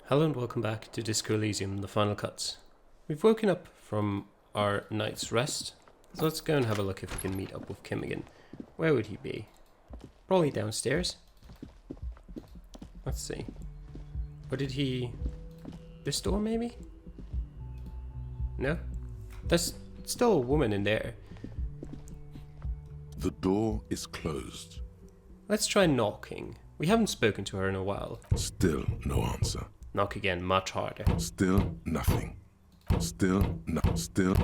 Hello and welcome back to Disco Elysium, the final cuts. We've woken up from our night's rest, so let's go and have a look if we can meet up with Kim again. Where would he be? Probably downstairs. Let's see. Or did he... this door maybe? No? There's still a woman in there. The door is closed. Let's try knocking. We haven't spoken to her in a while. Still no answer. Knock again, much harder. Still nothing. Still nothing.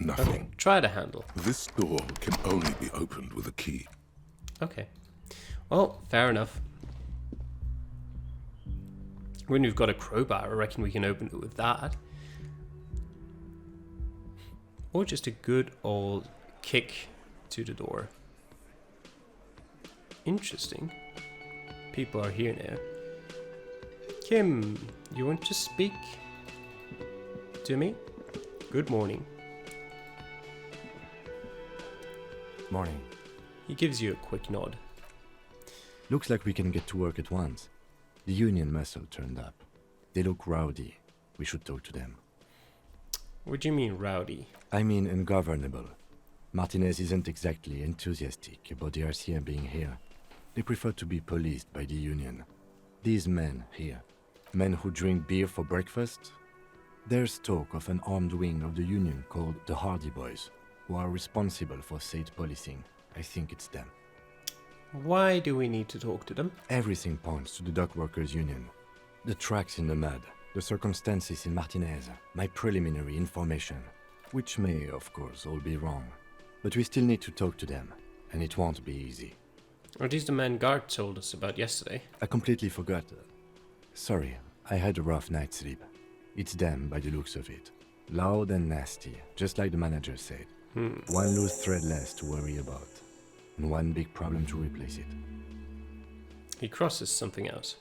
Okay, try the handle. This door can only be opened with a key. Okay. Well, fair enough. When we've got a crowbar, I reckon we can open it with that. Or just a good old kick to the door. Interesting. People are here now. Kim, you want to speak to me? Good morning. Morning. He gives you a quick nod. Looks like we can get to work at once. The union muscle turned up. They look rowdy. We should talk to them. What do you mean, rowdy? I mean ungovernable. Martinez isn't exactly enthusiastic about the RCM being here. They prefer to be policed by the union. These men here, men who drink beer for breakfast, there's talk of an armed wing of the union called the Hardie Boys, who are responsible for state policing. I think it's them. Why do we need to talk to them? Everything points to the dock workers union. The tracks in the mud, the circumstances in Martinez, my preliminary information, which may, of course, all be wrong. But we still need to talk to them, and it won't be easy. Are these the men Guard told us about yesterday? I completely forgot. Sorry, I had a rough night's sleep. It's them by the looks of it. Loud and nasty, just like the manager said. One loose thread less to worry about, and one big problem to replace it. He crosses something out.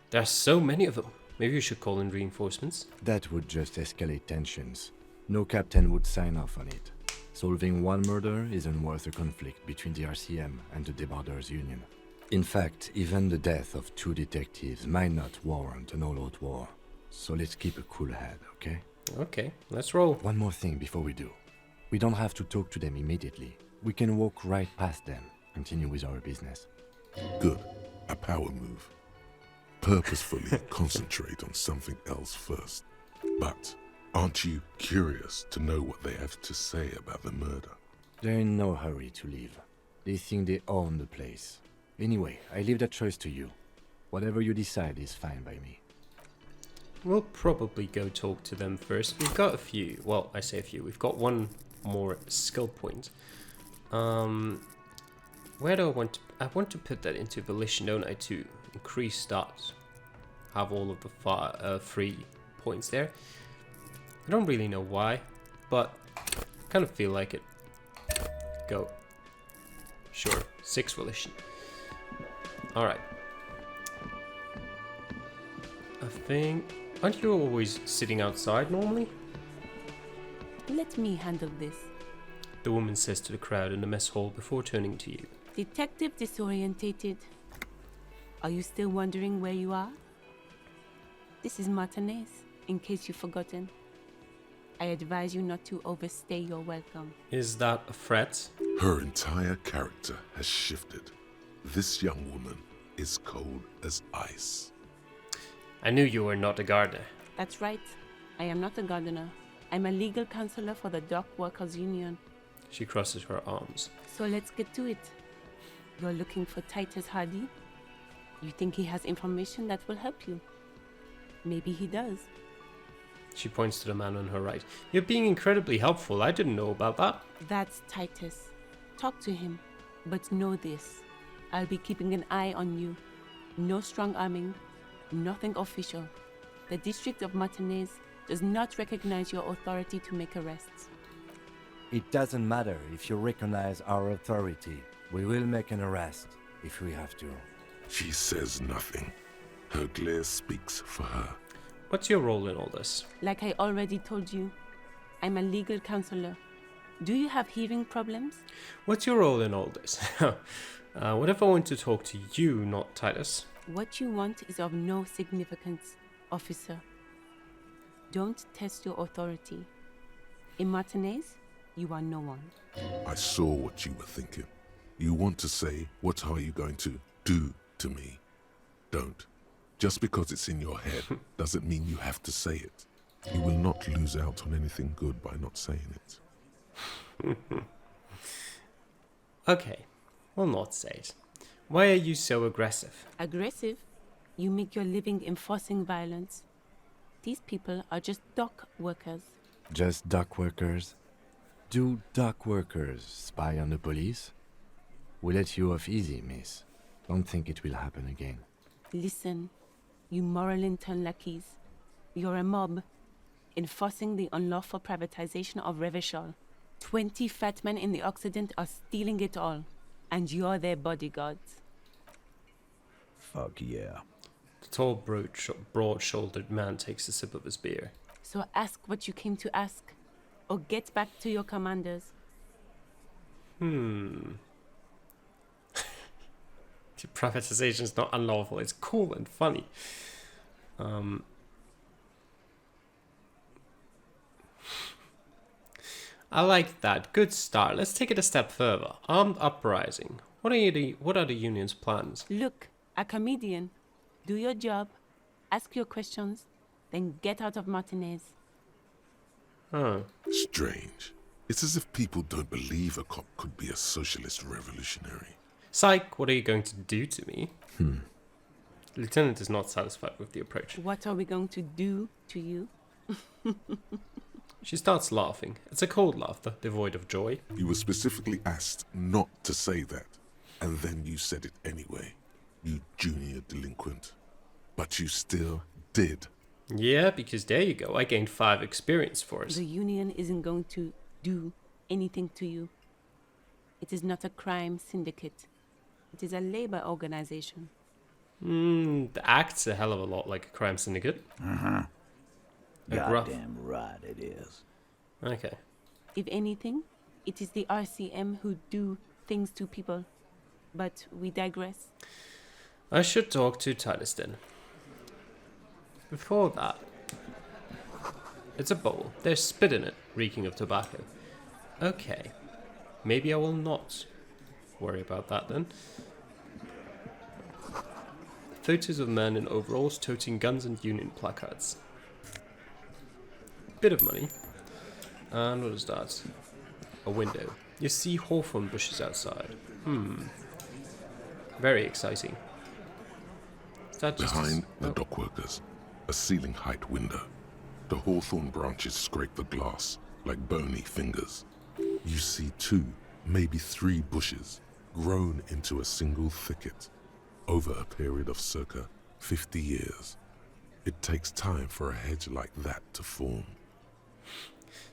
There are so many of them. Maybe we should call in reinforcements. That would just escalate tensions. No captain would sign off on it. Solving one murder isn't worth a conflict between the RCM and the Debarders Union. In fact, even the death of two detectives might not warrant an all-out war. So let's keep a cool head, okay? Okay, let's roll. One more thing before we do. We don't have to talk to them immediately. We can walk right past them, continue with our business. Good. A power move. Purposefully concentrate on something else first. But aren't you curious to know what they have to say about the murder? They're in no hurry to leave. They think they own the place. Anyway, I leave that choice to you. Whatever you decide is fine by me. We'll probably go talk to them first. We've got a few. Well, I say a few. We've got one more skill point. Where do I want to... I want to put that into volition, don't I, to increase that. Have all of the free points there. I don't really know why, but I kind of feel like it. Go. Sure, 6 volition. Alright. I think... Aren't you always sitting outside normally? Let me handle this. The woman says to the crowd in the mess hall before turning to you. Detective disorientated. Are you still wondering where you are? This is Martinez, in case you've forgotten. I advise you not to overstay your welcome. Is that a threat? Her entire character has shifted. This young woman is cold as ice. I knew you were not a gardener. That's right. I am not a gardener. I'm a legal counselor for the Dock Workers Union. She crosses her arms. So let's get to it. You're looking for Titus Hardie? You think he has information that will help you? Maybe he does. She points to the man on her right. You're being incredibly helpful. I didn't know about that. That's Titus. Talk to him. But know this. I'll be keeping an eye on you. No strong arming. Nothing official. The District of Martinez does not recognize your authority to make arrests. It doesn't matter if you recognize our authority. We will make an arrest if we have to. She says nothing. Her glare speaks for her. What's your role in all this? Like I already told you, I'm a legal counselor. Do you have hearing problems? What's your role in all this? What if I want to talk to you, not Titus? What you want is of no significance, officer. Don't test your authority. In Martinez, you are no one. I saw what you were thinking. You want to say, what are you going to do to me? Don't. Just because it's in your head doesn't mean you have to say it. You will not lose out on anything good by not saying it. Okay, we'll not say it. Why are you so aggressive? Aggressive? You make your living enforcing violence. These people are just dock workers. Just dock workers? Do dock workers spy on the police? We let you off easy, miss. Don't think it will happen again. Listen, you moral intern lackeys. You're a mob, enforcing the unlawful privatization of Revachol. 20 fat men in the Occident are stealing it all, and you're their bodyguards. Fuck yeah. The tall, broad-shouldered man takes a sip of his beer. So ask what you came to ask, or get back to your commanders. Privatization is not unlawful. It's cool and funny. I like that. Good start. Let's take it a step further. Armed uprising. What are the union's plans? Look, a comedian. Do your job, ask your questions, then get out of Martinez. Huh. Strange. It's as if people don't believe a cop could be a socialist revolutionary. Psych, what are you going to do to me? The lieutenant is not satisfied with the approach. What are we going to do to you? She starts laughing. It's a cold laughter, devoid of joy. You were specifically asked not to say that, and then you said it anyway. You junior delinquent. But you still did. Yeah, because there you go. I gained 5 experience for us. The union isn't going to do anything to you. It is not a crime syndicate. It is a labor organization. Acts a hell of a lot like a crime syndicate. A gruff. Goddamn right it is. Okay. If anything, it is the RCM who do things to people. But we digress. I should talk to Titus then. Before that, it's a bowl. There's spit in it, reeking of tobacco. Okay. Maybe I will not worry about that then. Photos of men in overalls toting guns and union placards. Bit of money. And what is that? A window. You see hawthorn bushes outside. Very exciting. Is that just Behind the dock workers, a ceiling height window. The hawthorn branches scrape the glass like bony fingers. You see 2, maybe 3 bushes grown into a single thicket over a period of circa 50 years. It takes time for a hedge like that to form.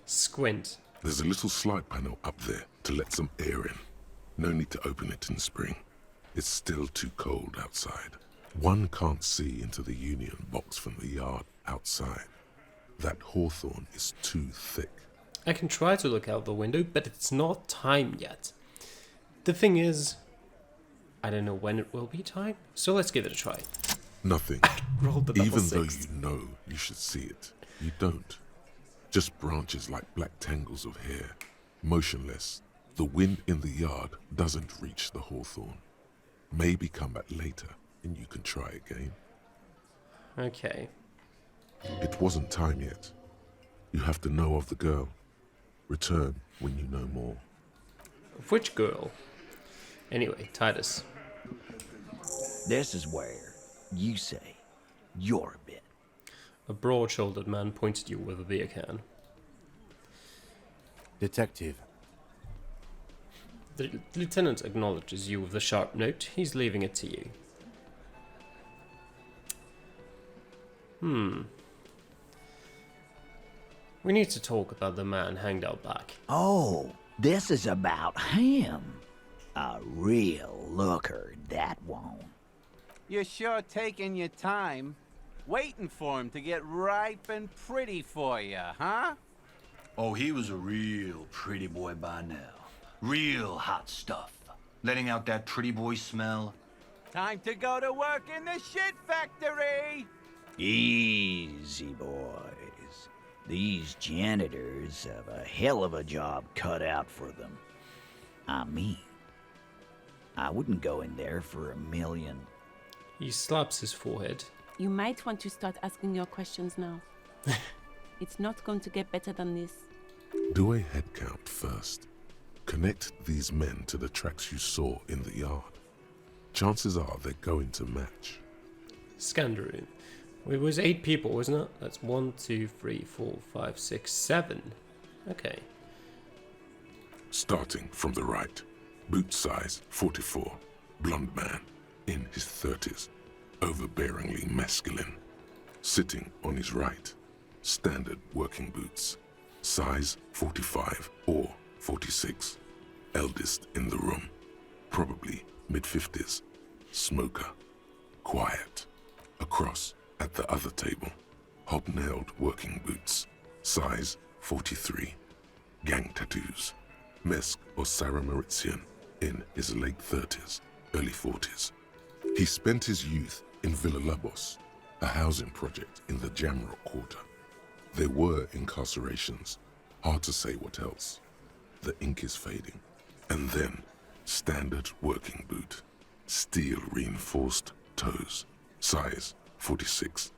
Squint. There's a little slide panel up there to let some air in. No need to open it in spring. It's still too cold outside. One can't see into the union box from the yard outside. That hawthorn is too thick. I can try to look out the window, but it's not time yet. The thing is, I don't know when it will be time, so let's give it a try. Nothing. Roll the double Even 6. though you know you should see it, you don't. Just branches like black tangles of hair, motionless. The wind in the yard doesn't reach the hawthorn. Maybe come back later and you can try again. Okay. It wasn't time yet. You have to know of the girl. Return when you know more. Which girl? Anyway, Titus. This is where you say your bit. A broad-shouldered man pointed at you with a beer can. Detective, The lieutenant acknowledges you with a sharp note. He's leaving it to you. We need to talk about the man hanged out back. Oh, this is about him. A real looker, that one. You're sure taking your time, waiting for him to get ripe and pretty for you, huh? Oh, he was a real pretty boy by now. Real hot stuff. Letting out that pretty boy smell. Time to go to work in the shit factory! Easy, boys. These janitors have a hell of a job cut out for them. I mean, I wouldn't go in there for $1 million. He slaps his forehead. You might want to start asking your questions now. It's not going to get better than this. Do a head count first. Connect these men to the tracks you saw in the yard. Chances are they're going to match. Scan the room. It was 8 people, wasn't it? That's 1, 2, 3, 4, 5, 6, 7. Okay. Starting from the right. Boot size 44. Blonde man. In his 30s. Overbearingly masculine. Sitting on his right. Standard working boots. Size 45 or 46. Eldest in the room. Probably mid-50s. Smoker. Quiet. Across at the other table. Hobnailed working boots. Size 43. Gang tattoos. Mesk or Sarah Mauritian. In his late 30s, early 40s. He spent his youth in Villa Labos, a housing project in the Jamrock quarter. There were incarcerations. Hard to say what else. The ink is fading. And then, standard working boot. Steel reinforced toes. Size 46.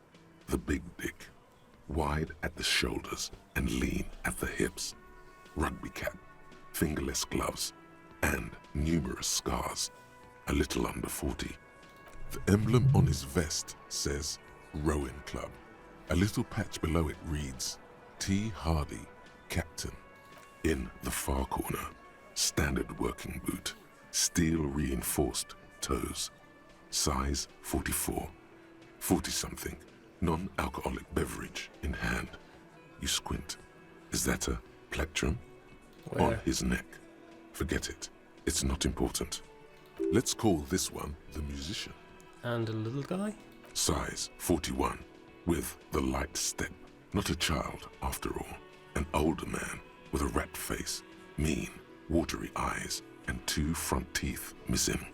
The big dick. Wide at the shoulders and lean at the hips. Rugby cap. Fingerless gloves. And numerous scars. A little under 40. The emblem on his vest says Rowing Club. A little patch below it reads T. Hardie, Captain. In the far corner, standard working boot. Steel reinforced toes. Size 44. 40-something. Non-alcoholic beverage in hand. You squint. Is that a plectrum? Where? On his neck. Forget it. It's not important. Let's call this one the musician. And a little guy? Size 41. With the light step. Not a child, after all. An older man with a rat face, mean, watery eyes, and 2 front teeth missing.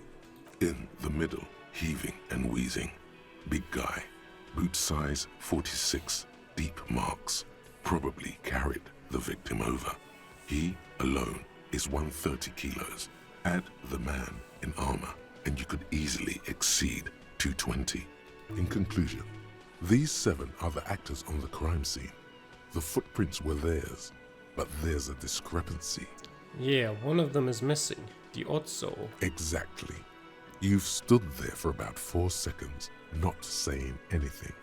In the middle, heaving and wheezing. Big guy. Boot size 46. Deep marks. Probably carried the victim over. He alone is 130 kilos. Add the man in armor, and you could easily exceed 220. In conclusion, these 7 are the actors on the crime scene. The footprints were theirs, but there's a discrepancy. Yeah, one of them is missing. The odd soul. Exactly. You've stood there for about 4 seconds, not saying anything.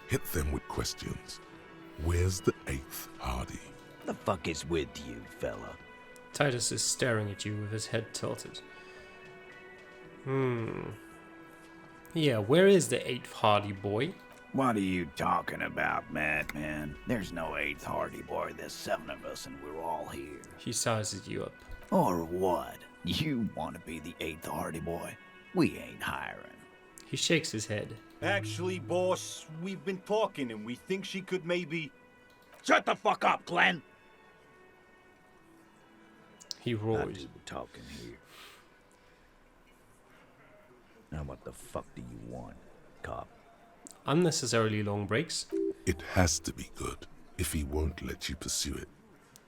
Hit them with questions. Where's the 8th Hardie? The fuck is with you, fella? Titus is staring at you with his head tilted. Yeah, where is the 8th Hardie boy? What are you talking about, madman? There's no 8th Hardie boy. There's 7 of us and we're all here. He sizes you up. Or what? You want to be the 8th Hardie boy? We ain't hiring. He shakes his head. Actually, boss, we've been talking and we think she could maybe... Shut the fuck up, Glenn! He I roars. do the talking here. Now what the fuck do you want, cop? Unnecessarily long breaks. It has to be good if he won't let you pursue it.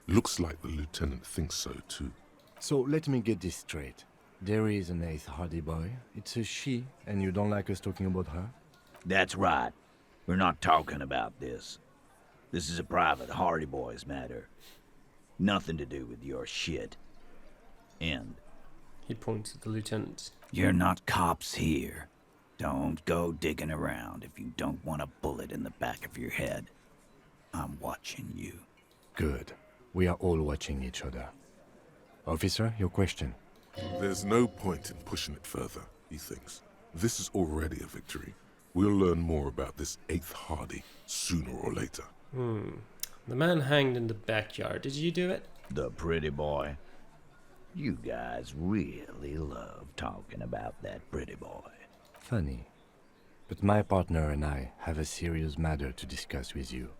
Looks like the lieutenant thinks so too. So let me get this straight. There is an 8th Hardie boy. It's a she, and you don't like us talking about her? That's right. We're not talking about this. This is a private Hardie boys matter. Nothing to do with your shit. End. He points at the lieutenant. You're not cops here. Don't go digging around if you don't want a bullet in the back of your head. I'm watching you. Good. We are all watching each other. Officer, your question. There's no point in pushing it further, he thinks. This is already a victory. We'll learn more about this 8th Hardie sooner or later. The man hanged in the backyard. Did you do it? The pretty boy. You guys really love talking about that pretty boy. Funny. But my partner and I have a serious matter to discuss with you.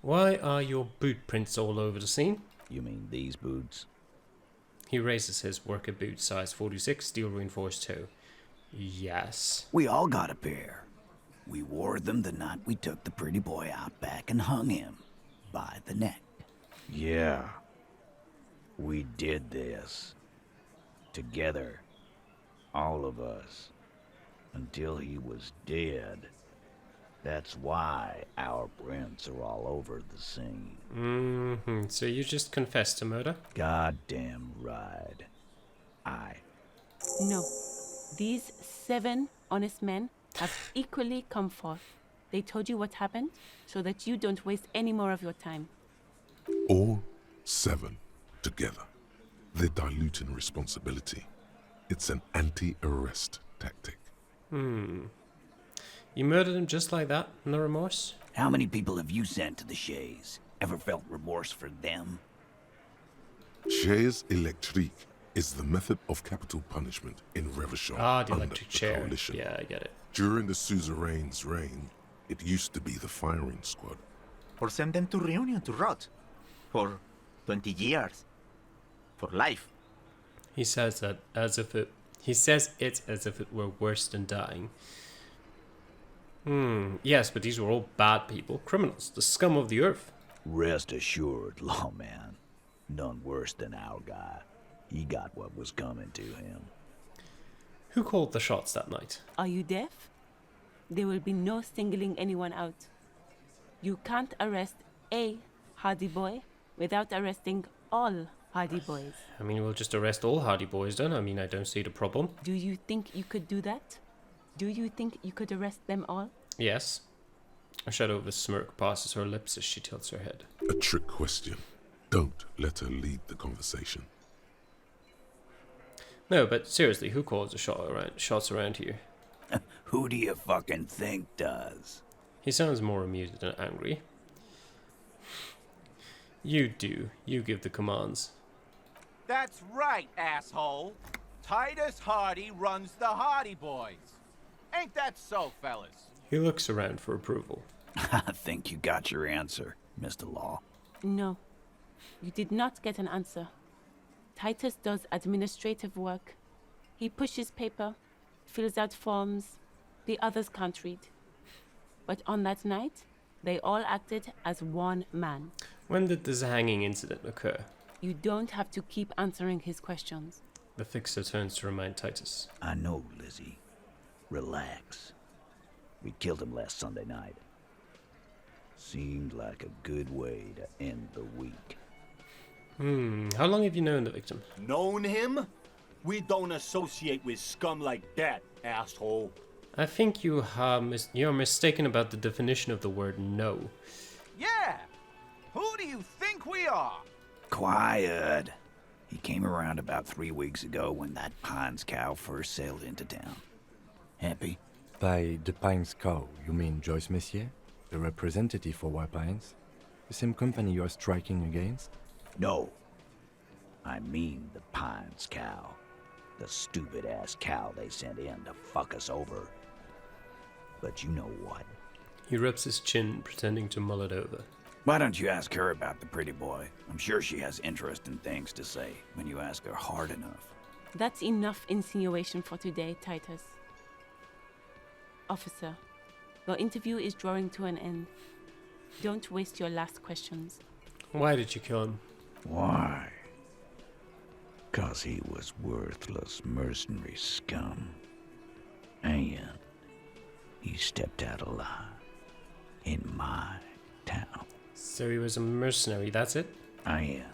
Why are your boot prints all over the scene? You mean these boots? He raises his worker boot size 46 steel reinforced toe. Yes. We all got a pair. We wore them the night we took the pretty boy out back and hung him by the neck. Yeah. We did this. Together. All of us. Until he was dead. That's why our prints are all over the scene. Mm-hmm. So you just confessed to murder? Goddamn right. No. These 7 honest men have equally come forth. They told you what happened so that you don't waste any more of your time. All 7 together. They're diluting responsibility. It's an anti-arrest tactic. You murdered him just like that? No remorse? How many people have you sent to the Shays? Ever felt remorse for them? Chaise électrique is the method of capital punishment in Revachol The under electric the chair. coalition. Yeah, I get it. During the suzerain's reign, it used to be the firing squad. Or send them to Reunion to rot. For 20 years. For life. He says that as if it... He says it as if it were worse than dying. Yes, but these were all bad people. Criminals. The scum of the earth. Rest assured, lawman. None worse than our guy. He got what was coming to him. Who called the shots that night? Are you deaf? There will be no singling anyone out. You can't arrest a Hardie boy without arresting all Hardie boys. I mean, we'll just arrest all Hardie boys then. I mean, I don't see the problem. Do you think you could do that? Do you think you could arrest them all? Yes. A shadow of a smirk passes her lips as she tilts her head. A trick question. Don't let her lead the conversation. No, but seriously, who calls the shots around here? Who do you fucking think does? He sounds more amused than angry. You do. You give the commands. That's right, asshole. Titus Hardie runs the Hardie Boys. Ain't that so, fellas? He looks around for approval. I think you got your answer, Mr. Law. No. You did not get an answer. Titus does administrative work. He pushes paper, fills out forms. The others can't read. But on that night, they all acted as one man. When did this hanging incident occur? You don't have to keep answering his questions. The fixer turns to remind Titus. I know, Lizzie. Relax. We killed him last Sunday night. Seemed like a good way to end the week. How long have you known the victim? Known him? We don't associate with scum like that, asshole. I think you're mistaken about the definition of the word no. Yeah! Who do you think we are? Quiet. He came around about 3 weeks ago when that Pines cow first sailed into town. Happy? By the Pines cow, you mean Joyce Messier? The representative for White Pines? The same company you are striking against? No. I mean the Pines cow. The stupid-ass cow they sent in to fuck us over. But you know what? He rubs his chin, pretending to mull it over. Why don't you ask her about the pretty boy? I'm sure she has interesting things to say when you ask her hard enough. That's enough insinuation for today, Titus. Officer, your interview is drawing to an end. Don't waste your last questions. Why did you kill him? Why? 'Cause he was worthless mercenary scum. And he stepped out alive in my town. So he was a mercenary, that's it? And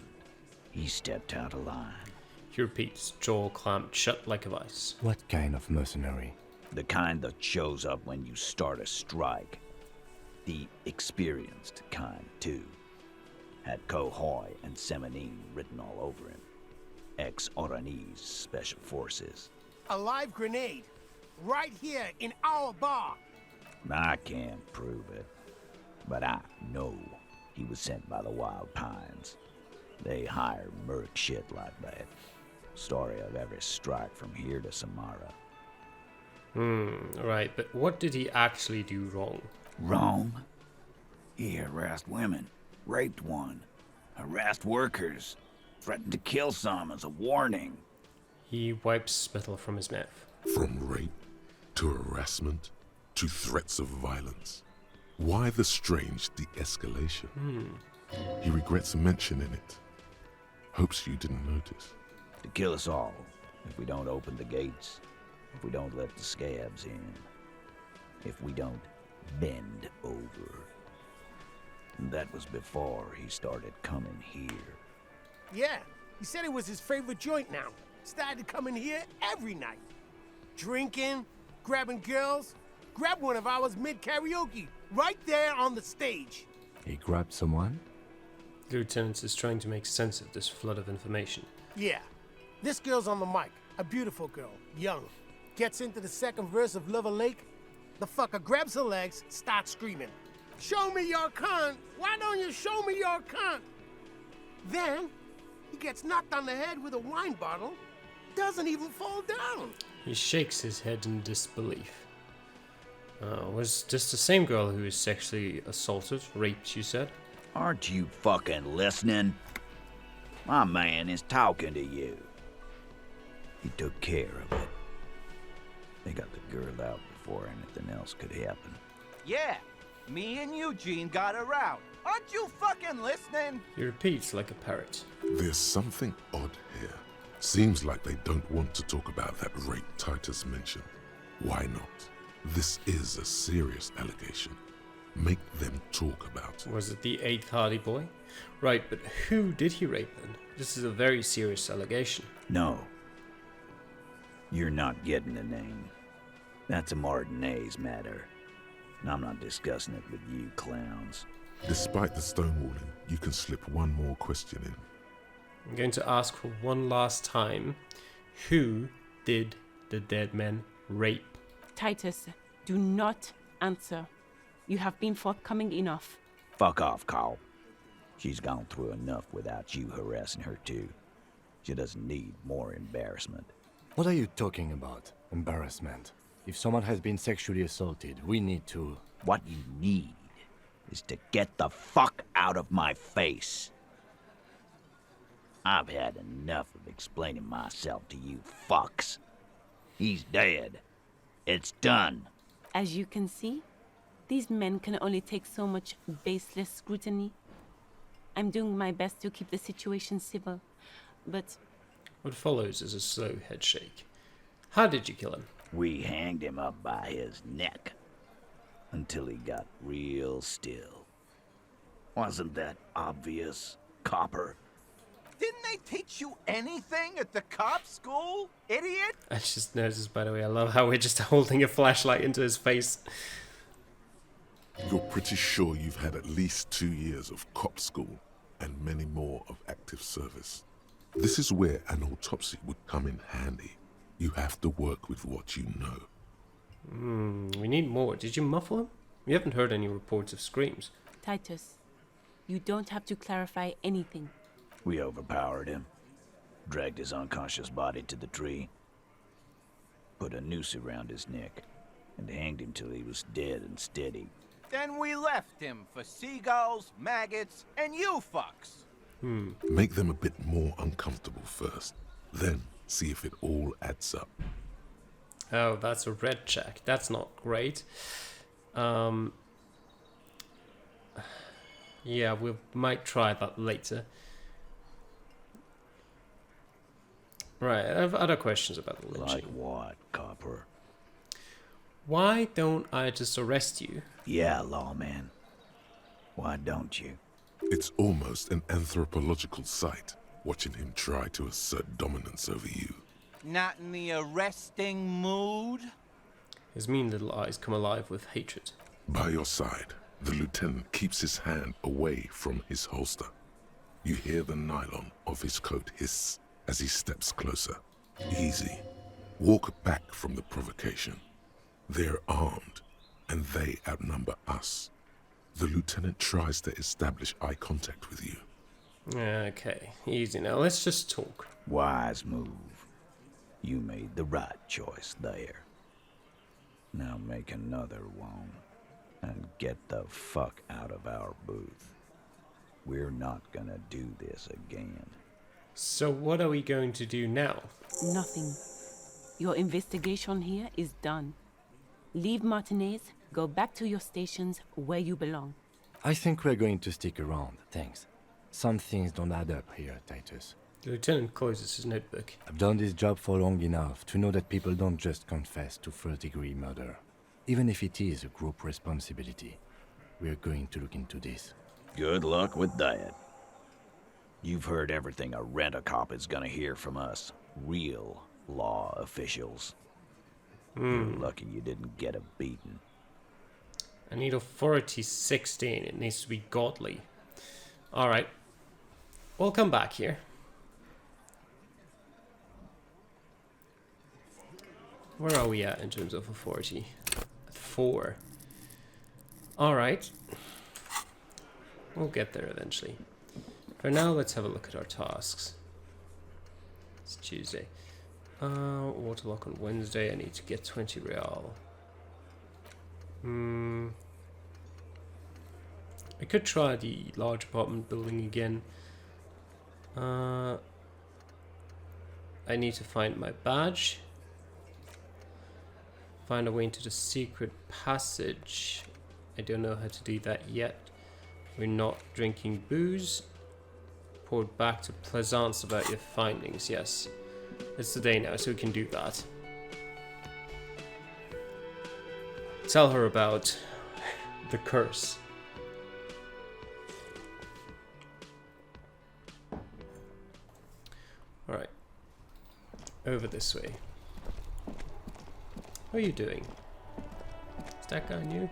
he stepped out alive. He repeats, jaw clamped shut like a vice. What kind of mercenary? The kind that shows up when you start a strike. The experienced kind, too. Had Cohoy and Semenine written all over him. Ex-Oranese Special Forces. A live grenade, right here in our bar. I can't prove it, but I know he was sent by the Wild Pines. They hire merc shit like that. Story of every strike from here to Samara. Right, but what did he actually do wrong? Wrong? He harassed women, raped one, harassed workers, threatened to kill some as a warning. He wipes spittle from his mouth. From rape to harassment, to threats of violence. Why the strange de-escalation? He regrets mentioning it. Hopes you didn't notice. To kill us all if we don't open the gates, if we don't let the scabs in, if we don't bend over. And that was before he started coming here. Yeah, he said it was his favorite joint now. Started coming here every night. Drinking, grabbing girls. Grabbed one of ours mid-karaoke, right there on the stage. He grabbed someone? The lieutenant is trying to make sense of this flood of information. Yeah, this girl's on the mic. A beautiful girl, young. Gets into the second verse of Lover Lake. The fucker grabs her legs, starts screaming. Show me your cunt! Why don't you show me your cunt? Then, he gets knocked on the head with a wine bottle. Doesn't even fall down. He shakes his head in disbelief. Was this the same girl who was sexually assaulted, raped, you said? Aren't you fucking listening? My man is talking to you. He took care of it. They got the girl out before anything else could happen. Yeah, me and Eugene got around. Aren't you fucking listening? He repeats like a parrot. There's something odd here. Seems like they don't want to talk about that rape Titus mentioned. Why not? This is a serious allegation. Make them talk about it. Was it the 8th Hardie boy? Right, but who did he rape then? This is a very serious allegation. No. You're not getting the name. That's a Martinez matter. And I'm not discussing it with you clowns. Despite the stonewalling, you can slip one more question in. I'm going to ask for one last time. Who did the dead men rape? Titus, do not answer. You have been forthcoming enough. Fuck off, Carl. She's gone through enough without you harassing her too. She doesn't need more embarrassment. What are you talking about? Embarrassment. If someone has been sexually assaulted, we need to... What you need is to get the fuck out of my face. I've had enough of explaining myself to you fucks. He's dead. It's done. As you can see, these men can only take so much baseless scrutiny. I'm doing my best to keep the situation civil, but... What follows is a slow head shake. How did you kill him? We hanged him up by his neck until he got real still. Wasn't that obvious, copper? Didn't they teach you anything at the cop school, idiot? I just noticed, by the way, I love how we're just holding a flashlight into his face. You're pretty sure you've had at least 2 years of cop school and many more of active service. This is where an autopsy would come in handy. You have to work with what you know. We need more. Did you muffle him? We haven't heard any reports of screams. Titus, you don't have to clarify anything. We overpowered him, dragged his unconscious body to the tree, put a noose around his neck, and hanged him till he was dead and steady. Then we left him for seagulls, maggots, and you fucks. Make them a bit more uncomfortable first, then see if it all adds up. Oh, that's a red check. That's not great. Yeah, we might try that later. Right, I have other questions about the lynching. Like what, copper? Why don't I just arrest you? Yeah, lawman. Why don't you? It's almost an anthropological sight, watching him try to assert dominance over you. Not in the arresting mood? His mean little eyes come alive with hatred. By your side, the lieutenant keeps his hand away from his holster. You hear the nylon of his coat hiss as he steps closer. Easy. Walk back from the provocation. They're armed, and they outnumber us. The lieutenant tries to establish eye contact with you. Okay, easy now. Let's just talk. Wise move. You made the right choice there. Now make another one, and get the fuck out of our booth. We're not gonna do this again. So what are we going to do now? Nothing. Your investigation here is done. Leave Martinez, go back to your stations where you belong. I think we're going to stick around, thanks. Some things don't add up here, Titus. The lieutenant closes his notebook. I've done this job for long enough to know that people don't just confess to first-degree murder. Even if it is a group responsibility, we're going to look into this. Good luck with that. You've heard everything a rent-a-cop is gonna hear from us. Real law officials. You're lucky you didn't get a beating. I need authority 16. It needs to be godly. Alright. We'll come back here. Where are we at in terms of authority? 4. Alright. We'll get there eventually. For now, let's have a look at our tasks. It's Tuesday. Waterlock on Wednesday. I need to get 20 real. I could try the large apartment building again. I need to find my badge. Find a way into the secret passage. I don't know how to do that yet. We're not drinking booze. Report back to Plaisance about your findings. Yes, it's the day now, so we can do that. Tell her about the curse. Alright. Over this way. What are you doing? Is that guy new?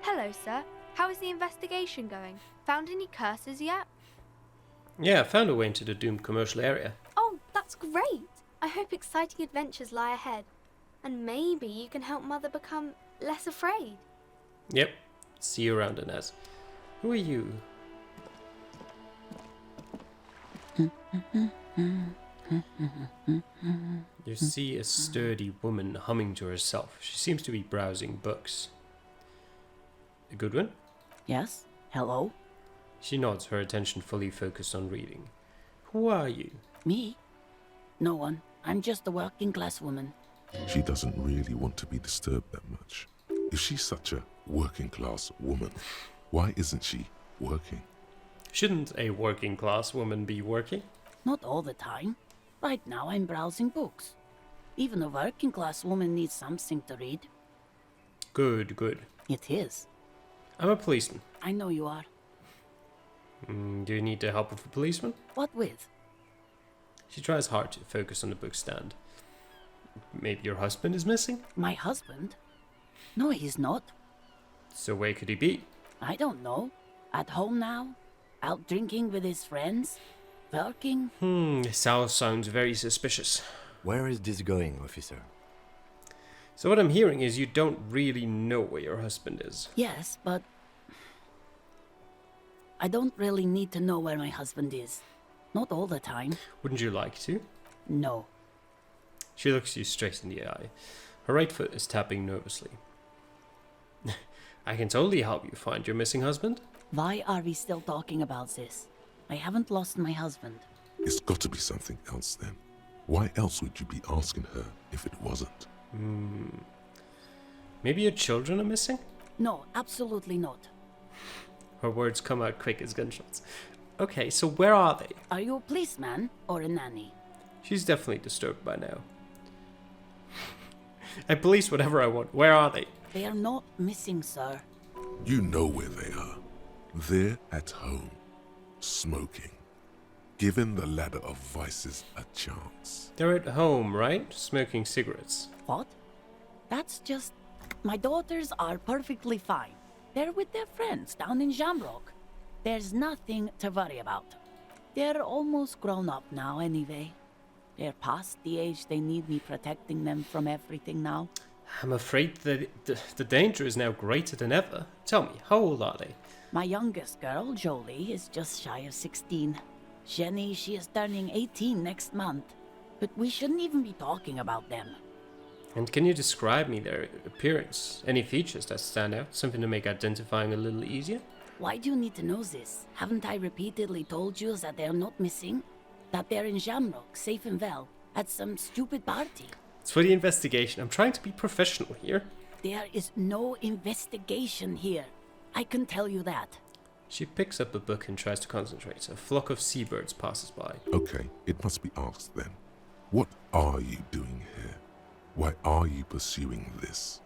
Hello, sir. How is the investigation going? Found any curses yet? Yeah, I found a way into the doomed commercial area. Oh, that's great! I hope exciting adventures lie ahead. And maybe you can help Mother become less afraid. Yep. See you around, Inez. Who are you? You see a sturdy woman humming to herself. She seems to be browsing books. A good one? Yes? Hello? She nods, her attention fully focused on reading. Who are you? Me? No one. I'm just a working class woman. She doesn't really want to be disturbed that much. If she's such a working class woman, why isn't she working? Shouldn't a working class woman be working? Not all the time. Right now I'm browsing books. Even a working class woman needs something to read. Good, good. It is. I'm a policeman. I know you are. Do you need the help of a policeman? What with? She tries hard to focus on the book stand. Maybe your husband is missing? My husband? No, he's not. So where could he be? I don't know. At home now? Out drinking with his friends? Working? This all sounds very suspicious. Where is this going, officer? So what I'm hearing is you don't really know where your husband is. Yes, but I don't really need to know where my husband is. Not all the time. Wouldn't you like to? No. She looks you straight in the eye. Her right foot is tapping nervously. I can totally help you find your missing husband. Why are we still talking about this? I haven't lost my husband. It's got to be something else then. Why else would you be asking her if it wasn't? Maybe your children are missing? No, absolutely not. Her words come out quick as gunshots. Okay, so where are they? Are you a policeman or a nanny? She's definitely disturbed by now. I police whatever I want. Where are they? They are not missing, sir. You know where they are. They're at home, smoking, giving the ladder of vices a chance. They're at home, right? Smoking cigarettes. What? That's just... My daughters are perfectly fine. They're with their friends down in Jamrock. There's nothing to worry about. They're almost grown up now anyway. They're past the age they need me protecting them from everything now. I'm afraid that the danger is now greater than ever. Tell me, how old are they? My youngest girl, Jolie, is just shy of 16. Jenny, she is turning 18 next month. But we shouldn't even be talking about them. And can you describe me their appearance? Any features that stand out? Something to make identifying a little easier? Why do you need to know this? Haven't I repeatedly told you that they're not missing? That they're in Jamrock, safe and well, at some stupid party? It's for the investigation. I'm trying to be professional here. There is no investigation here. I can tell you that. She picks up a book and tries to concentrate. A flock of seabirds passes by. Okay, it must be asked then. What are you doing here? Why are you pursuing this?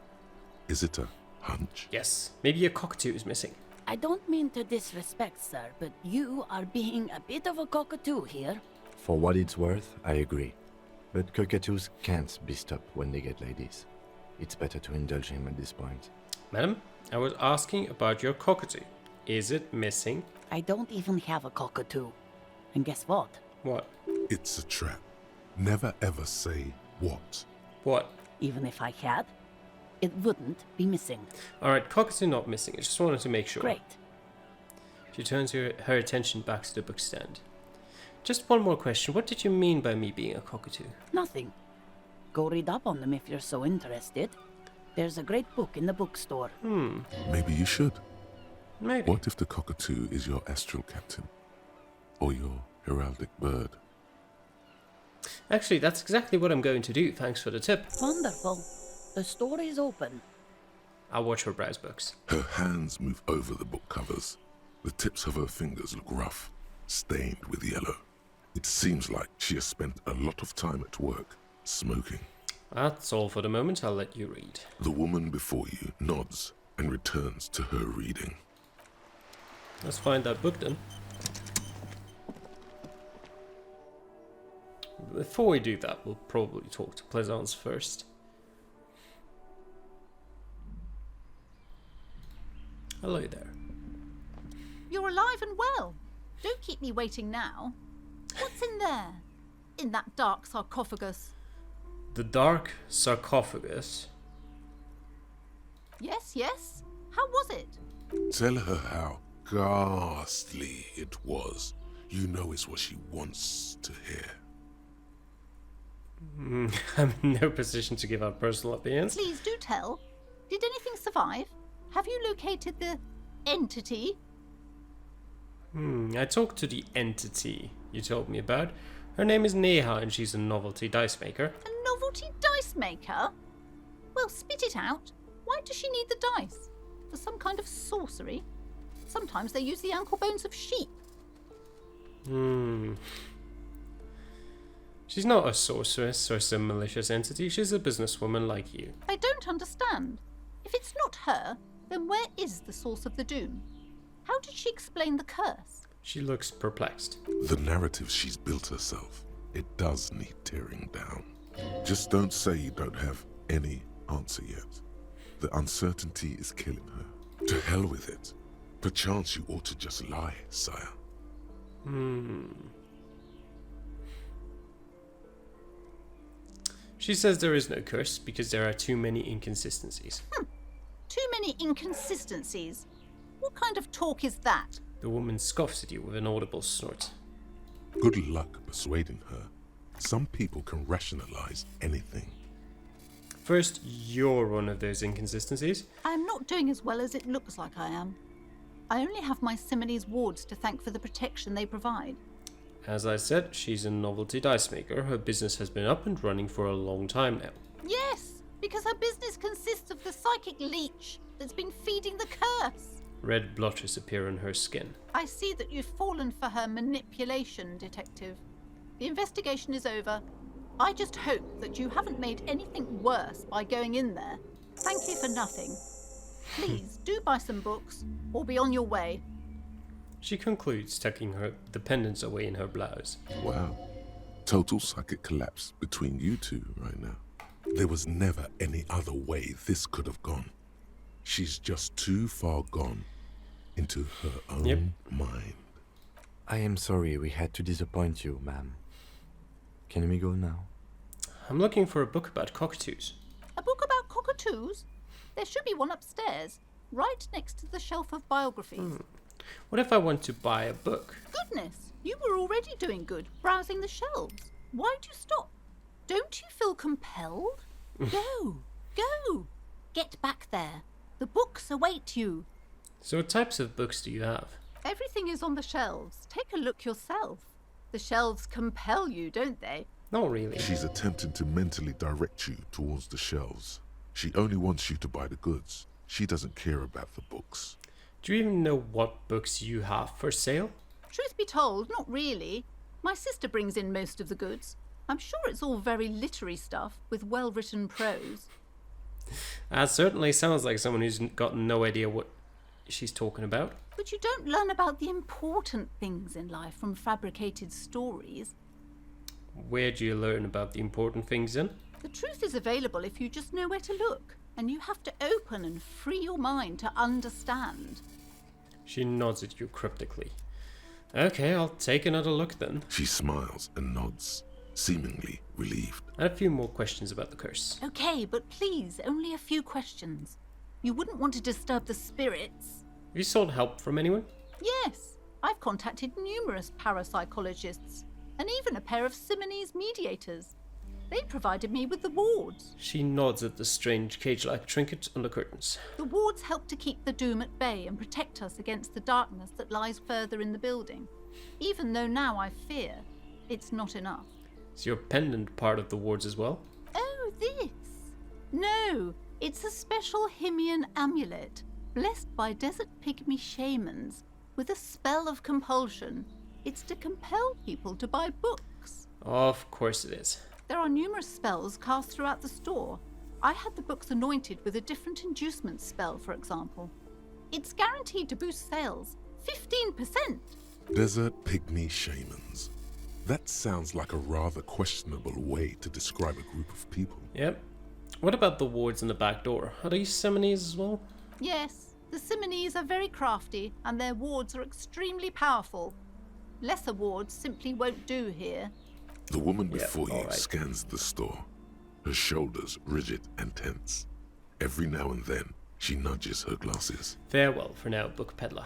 Is it a hunch? Yes, maybe a cockatoo is missing. I don't mean to disrespect, sir, but you are being a bit of a cockatoo here. For what it's worth, I agree. But cockatoos can't be stopped when they get ladies. It's better to indulge him at this point. Madam, I was asking about your cockatoo. Is it missing? I don't even have a cockatoo. And guess what? What? It's a trap. Never ever say what. What? Even if I had, it wouldn't be missing. Alright, cockatoo not missing. I just wanted to make sure. Great. She turns her attention back to the bookstand. Just one more question. What did you mean by me being a cockatoo? Nothing. Go read up on them if you're so interested. There's a great book in the bookstore. Maybe you should. Maybe. What if the cockatoo is your astral captain? Or your heraldic bird? Actually, that's exactly what I'm going to do. Thanks for the tip. Wonderful. The store is open. I'll watch her browse books. Her hands move over the book covers. The tips of her fingers look rough, stained with yellow. It seems like she has spent a lot of time at work, smoking. That's all for the moment. I'll let you read. The woman before you nods and returns to her reading. Let's find that book then. Before we do that, we'll probably talk to Plaisance first. Hello there. You're alive and well. Don't keep me waiting now. What's in there? In that dark sarcophagus? The dark sarcophagus. Yes, yes. How was it? Tell her how ghastly it was. You know it's what she wants to hear. I'm in no position to give out personal opinions. Please do tell. Did anything survive? Have you located the entity? I talked to the entity you told me about. Her name is Neha and she's a novelty dice maker. A novelty dice maker? Well, spit it out. Why does she need the dice? For some kind of sorcery? Sometimes they use the ankle bones of sheep. She's not a sorceress or some malicious entity. She's a businesswoman like you. I don't understand. If it's not her, then where is the source of the doom? How did she explain the curse? She looks perplexed. The narrative she's built herself, it does need tearing down. Just don't say you don't have any answer yet. The uncertainty is killing her. To hell with it. Perchance you ought to just lie, sire. She says there is no curse because there are too many inconsistencies. Too many inconsistencies? What kind of talk is that? The woman scoffs at you with an audible snort. Good luck persuading her. Some people can rationalize anything. First, you're one of those inconsistencies. I'm not doing as well as it looks like I am. I only have my Simonese wards to thank for the protection they provide. As I said, she's a novelty dice maker. Her business has been up and running for a long time now. Yes, because her business consists of the psychic leech that's been feeding the curse. Red blotches appear on her skin. I see that you've fallen for her manipulation, Detective. The investigation is over. I just hope that you haven't made anything worse by going in there. Thank you for nothing. Please, do buy some books, or be on your way. She concludes, tucking her dependents away in her blouse. Wow. Total psychic collapse between you two right now. There was never any other way this could have gone. She's just too far gone into her own mind. I am sorry we had to disappoint you, ma'am. Can we go now? I'm looking for a book about cockatoos. A book about cockatoos? There should be one upstairs, right next to the shelf of biographies. What if I want to buy a book? Goodness, you were already doing good, browsing the shelves. Why'd you stop? Don't you feel compelled? Go, go, get back there. The books await you. So what types of books do you have? Everything is on the shelves. Take a look yourself. The shelves compel you, don't they? Not really. She's attempting to mentally direct you towards the shelves. She only wants you to buy the goods. She doesn't care about the books. Do you even know what books you have for sale? Truth be told, not really. My sister brings in most of the goods. I'm sure it's all very literary stuff with well-written prose. That certainly sounds like someone who's got no idea what she's talking about. But you don't learn about the important things in life from fabricated stories. Where do you learn about the important things then? The truth is available if you just know where to look, and you have to open and free your mind to understand. She nods at you cryptically. Okay, I'll take another look then. She smiles and nods, seemingly relieved. I have a few more questions about the curse. Okay, but please, only a few questions. You wouldn't want to disturb the spirits. Have you sought help from anyone? Yes, I've contacted numerous parapsychologists, and even a pair of Simonese mediators. They provided me with the wards. She nods at the strange cage-like trinket on the curtains. The wards help to keep the doom at bay and protect us against the darkness that lies further in the building. Even though now I fear, it's not enough. Is your pendant part of the wards as well? Oh, this? No, it's a special Himian amulet, blessed by desert pygmy shamans, with a spell of compulsion. It's to compel people to buy books. Of course it is. There are numerous spells cast throughout the store. I had the books anointed with a different inducement spell, for example. It's guaranteed to boost sales 15%. Desert pygmy shamans. That sounds like a rather questionable way to describe a group of people. Yep. What about the wards in the back door? Are these Simonese as well? Yes, the Simonese are very crafty, and their wards are extremely powerful. Lesser wards simply won't do here. The woman before you alright. scans the store, her shoulders rigid and tense. Every now and then, she nudges her glasses. Farewell for now, book peddler.